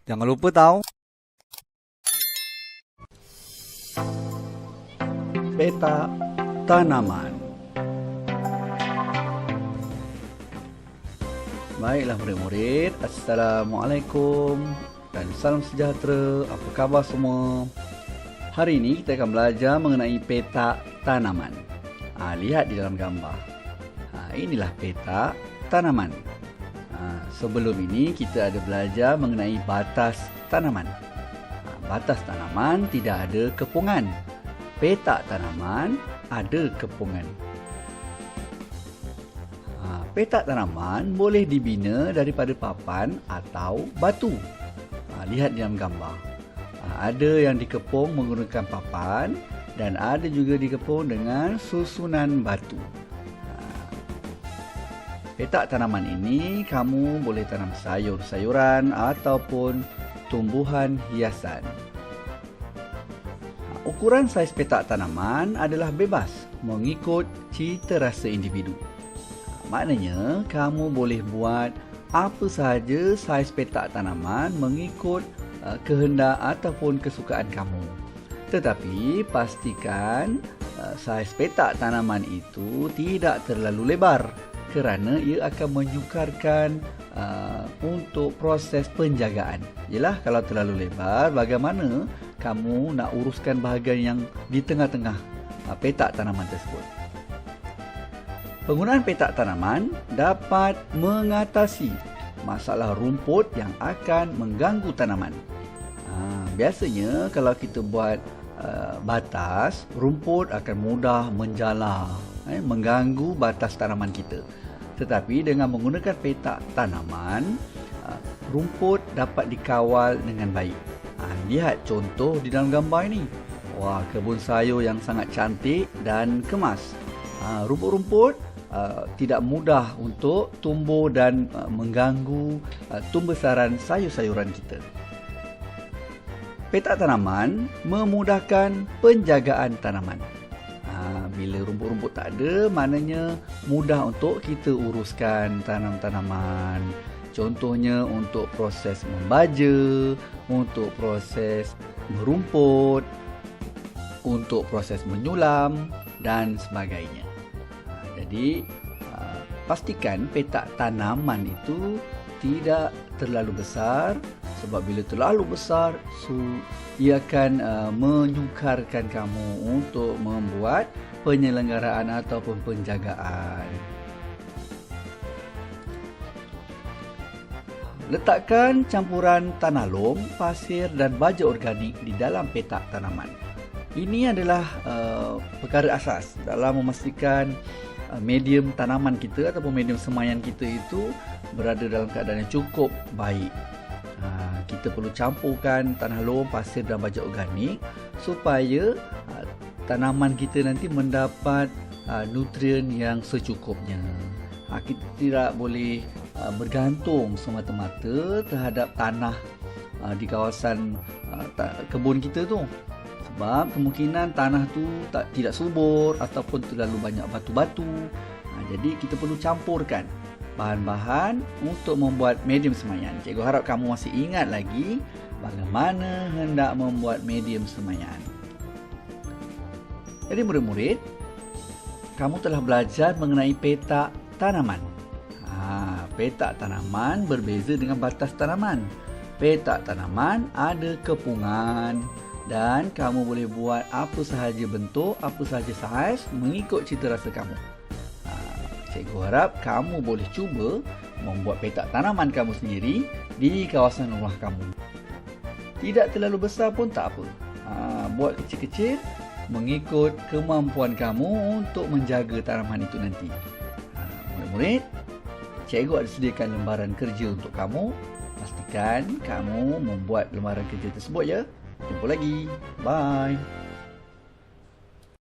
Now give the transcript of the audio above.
Jangan lupa tahu peta tanaman. Baiklah murid-murid, Assalamualaikum dan salam sejahtera. Apa khabar semua? Hari ini kita akan belajar mengenai peta tanaman. Lihat di dalam gambar. Inilah peta tanaman. Sebelum ini kita ada belajar mengenai batas tanaman. Batas tanaman tidak ada kepungan. Peta tanaman ada kepungan. Peta tanaman boleh dibina daripada papan atau batu. Lihat dalam gambar. Ada yang dikepung menggunakan papan dan ada juga dikepung dengan susunan batu. Peta tanaman ini kamu boleh tanam sayur-sayuran ataupun tumbuhan hiasan. Ukuran saiz peta tanaman adalah bebas mengikut cita rasa individu. Maknanya kamu boleh buat apa sahaja saiz peta tanaman mengikut kehendak ataupun kesukaan kamu. Tetapi pastikan saiz peta tanaman itu tidak terlalu lebar, kerana ia akan menyukarkan untuk proses penjagaan. Yalah, kalau terlalu lebar, bagaimana kamu nak uruskan bahagian yang di tengah-tengah petak tanaman tersebut? Penggunaan petak tanaman dapat mengatasi masalah rumput yang akan mengganggu tanaman. Biasanya kalau kita buat batas, rumput akan mudah menjalar, mengganggu batas tanaman kita. Tetapi dengan menggunakan petak tanaman, rumput dapat dikawal dengan baik. Lihat contoh di dalam gambar ini. Wah, kebun sayur yang sangat cantik dan kemas. Rumput-rumput tidak mudah untuk tumbuh dan mengganggu tumbesaran sayur-sayuran kita. Petak tanaman memudahkan penjagaan tanaman. Bila rumput-rumput tak ada, maknanya mudah untuk kita uruskan tanam-tanaman. Contohnya untuk proses membaja, untuk proses merumput, untuk proses menyulam dan sebagainya. Jadi, pastikan petak tanaman itu tidak terlalu besar, sebab bila terlalu besar, ia akan menyukarkan kamu untuk membuat penyelenggaraan ataupun penjagaan. Letakkan campuran tanah lom, pasir dan baja organik di dalam petak tanaman. Ini adalah perkara asas dalam memastikan medium tanaman kita ataupun medium semaian kita itu berada dalam keadaan yang cukup baik. Kita perlu campurkan tanah lom, pasir dan baja organik supaya tanaman kita nanti mendapat nutrien yang secukupnya. Kita tidak boleh bergantung semata-mata terhadap tanah di kawasan kebun kita tu. Sebab kemungkinan tanah tu tidak subur ataupun terlalu banyak batu-batu. Jadi kita perlu campurkan bahan-bahan untuk membuat medium semaian. Cikgu harap kamu masih ingat lagi bagaimana hendak membuat medium semaian. Jadi murid-murid, kamu telah belajar mengenai petak tanaman. Petak tanaman berbeza dengan batas tanaman. Petak tanaman ada kepungan dan kamu boleh buat apa sahaja bentuk, apa sahaja saiz mengikut cita rasa kamu. Cikgu harap kamu boleh cuba membuat petak tanaman kamu sendiri di kawasan rumah kamu. Tidak terlalu besar pun tak apa. Buat kecil-kecil mengikut kemampuan kamu untuk menjaga tanaman itu nanti. Murid-murid, cikgu ada sediakan lembaran kerja untuk kamu. Pastikan kamu membuat lembaran kerja tersebut ya. Jumpa lagi. Bye.